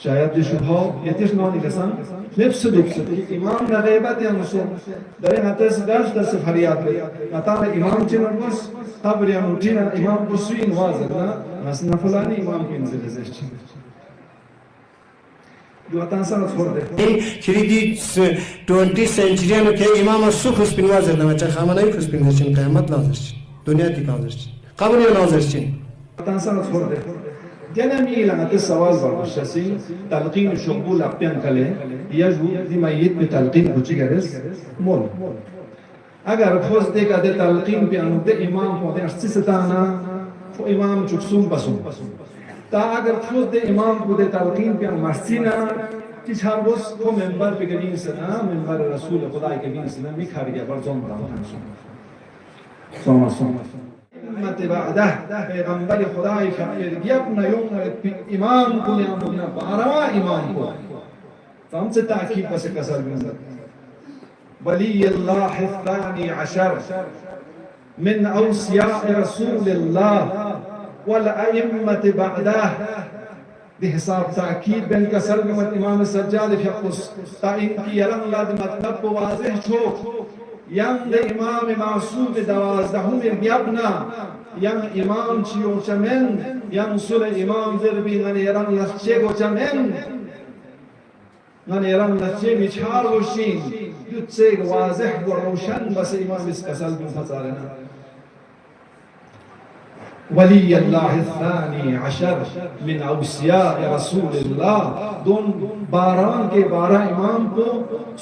شاید شبها یتیش نانی کسان نفس دوست امام نغیبت یا نسو داره نتاس داشت دست فریاد بید نتانا امام چی نرمس قبر یا نوچینا امام بسوی نوازد نا مثلا فلانی امام کی نزل ازش چی دواتان سانت خورده چریدی 20 سنچریان که امام سو خسبین وازد نما چه خامنایی خسبین هستین قیامت نازش دنیا تی نازش قبر یا نازش دواتان سانت خورده جنم إلى السوال بالشاسي تلقين شغول أبيان كله يجو دي ميت بتلقين بوجيكارس مول أجر خوز ديك أده تلقين بيانو ده إمام هو ده أشتيستانا فو إمام جوكسوم بسوم تا أجر خوز ده إمام هو ده تلقين بيان مرسينا تيشان بوس فو منبر بگرين سنا منبر رسول خدای كبين سنا ميخاريا برزون دام سوما امت بعده پیغمبر خدای یبن یوم امام کو یا مبنا باروا امام کو فهم سے تاکید بس کسر بنظر ولی الله الثاني عشر من اوصياء رسول الله والائمه بعده بحساب تاکید بن کسر بن امام سجاد فقص تا ان کی یرن لاد مطلب واضح چھو yang de imam masum de dawazdahm yabna yang imam chiyo chamen yang sule imam derbi ngani yaran lasche go chamen ngani yaran lasche michar goshin yutse wazih go roshan bas imam is kasal bin fazarana ولي الله الثاني عشر من أوصياء رسول الله دون باران کے بارہ امام کو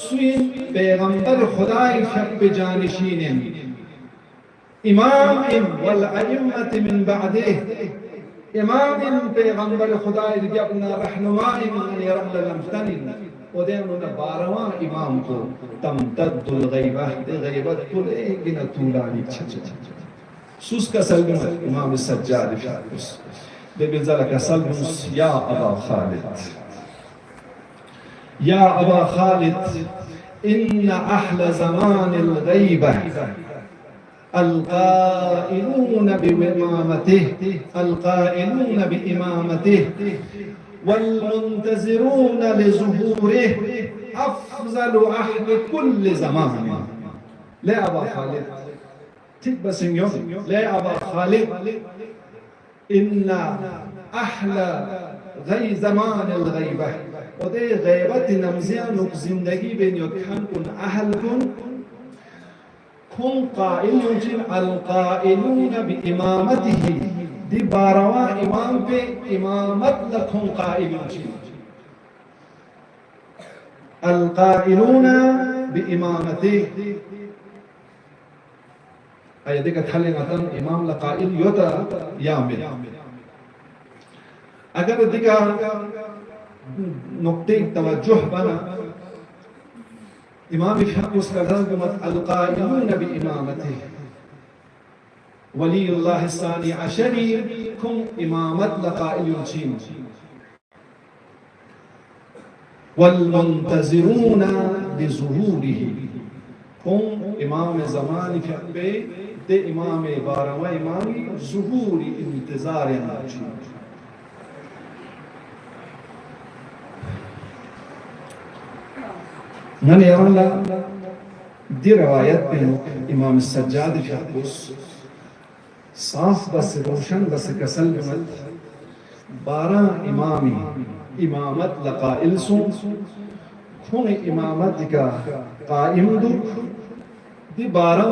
سوئن پیغمبر خدای شب جانشین امام والأئمة من بعده امام پیغمبر خدای کی اپنا رہنمائی من یرم للمفتنین ودینونا بارہواں امام کو تمتد الغیبہ غیبت کل ایک گنا طولانی سوس کا سلم امام السجاد في القدس بذلك سلم يا أبا خالد يا أبا خالد إن أحلى زمان الغيبة القائلون بإمامته والمنتظرون لظهوره أفضل أهل كل زمان لا أبا خالد تبسم يوم لا أبا خالد إن أحلى زمان الغيبة وده غيبة نمزيان زندگی بين يكحن كن أهل كن قائلون القائلون بإمامته دي باروا إمام بي إمامت لكم قائلون القائلون بإمامته أي ديك تحليناتن إمام لقائل يوتا يامل أجر ديك نقطة توجه بنا إمام فقس كذلك القائلون بإمامته ولي الله الثاني عشر كم إمامة لقائل ينشين والمنتظرون لظهوره كم إمام زمان في ده امام باروا امامی ظهور انتظار ناچی من يرون دي روايات بين امام السجاد في القدس صاف بس روشن بس كسلمت بارا امامي امامت لقائل سون كون امامت کا قائم دو دي بارم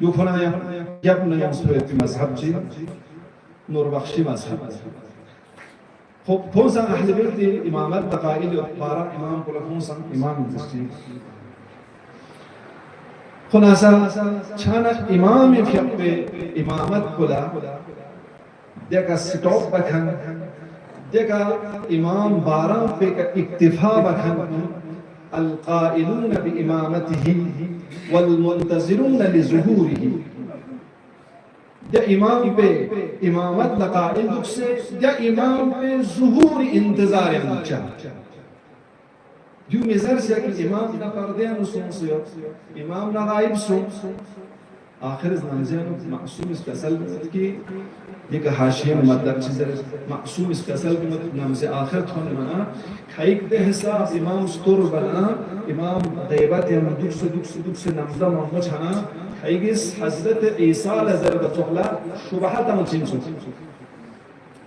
يوفنا يبنى يمسوي في مذهب جي نور بخشي مذهب خب فوزا أهل بيت إمامات دقائل بارا إمام كل فوزا إمام مستي خلاصة كانت إمام في إمامات كلا ديكا ستوب بكن ديكا إمام بارا في اكتفاء بكن القائلون بإمامته والمنتظرون لظهوره. یا امام پہ امامت لقائل دکھ سے یا امام پہ ظہور انتظار مچا جو مزر سے کہ امام نہ پردیان سن سیو امام نہ غائب سن آخر از نمزیان معصوم اس فصل کی یہ کہ حاشیہ مطلب چیز معصوم اس فصل کی نمزی آخر تھون منا کھائک دے حساب امام ستور بنا امام غیبت یا دکھ سے نمزہ محمد چھنا کھائگیس حضرت عیسیٰ لزرد تغلا شبہت مچین سو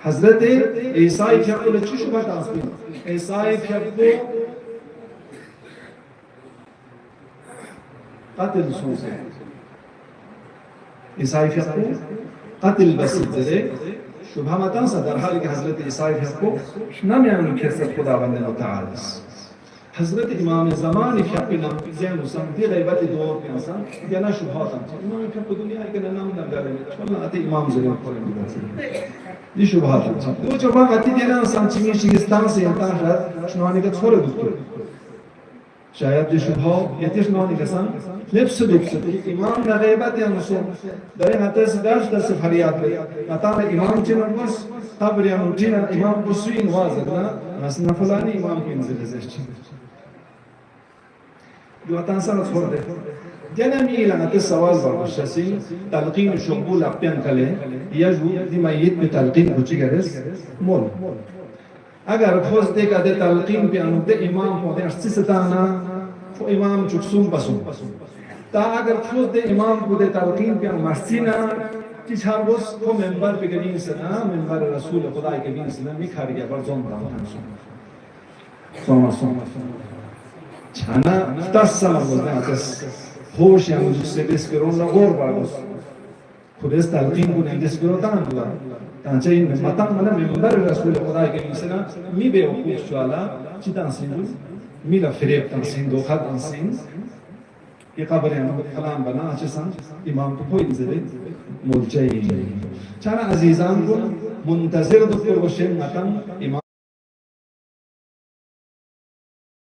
حضرت عیسیٰ فیقو لچی شبہت آسپین عیسیٰ فیقو قتل سوزے عیسائی فیقو قتل بسید دے شبہ مطان سا در حال کہ حضرت عیسائی فیقو نمیانو کسر خدا بند متعالس حضرت امام زمان فیقی نام زین و سمتی غیبت دور کے انسان دینا شبہات ہم امام فیقو دنیا ہے کہ نام نمدار ہے اللہ آتے امام ظلم قرآن دیگر سے یہ شبہات ہم وہ چوبا آتی دینا انسان چیمی شگستان سے انتان شاید شنوانی کا تھوڑے دکتر شاید یہ شبہ یتیش نوانی کسان لبس دکتر امام نا غیبت یا نسو داری حتی سے داشت در سے فریاد لے نتان امام چنن بس قبر یا مجین امام بسوین واضح نا نسنا فلانی امام کی انزل ازشتی جو اتانسان چھوڑ دے جنمی لعنت سوال بردشتی تلقین شقبول اقیان کلے یجو دی میت پہ تلقین کچی گرس مول اگر خوز دے کا دے تلقین پہ انو دے امام کو دے اشتی ستانا تو امام چکسون بسون تا اگر خوز دے امام کو دے تلقین پہ انو مرسینا چی چھار بس کو منبر پہ گرین سنا منبر رسول خدای کے گرین سنا میکھاری گیا بر زون داؤں سوما چانا فتاس سالا بولنے آتس خوش یا مجھو سے دسکرون لغور باگوس خود اس تلقین کو نہیں دسکرون تان دورا تانچہ ان مطان منا منبر رسول خدای کے مثلا می بے وقوف شوالا چی تانسین دو می لفریب تانسین دو خد تانسین یہ قبر یا خلان بنا آچے سان امام تو کوئی نزدے ملچائی چانا عزیزان کو منتظر دکتر وشیم مطان امام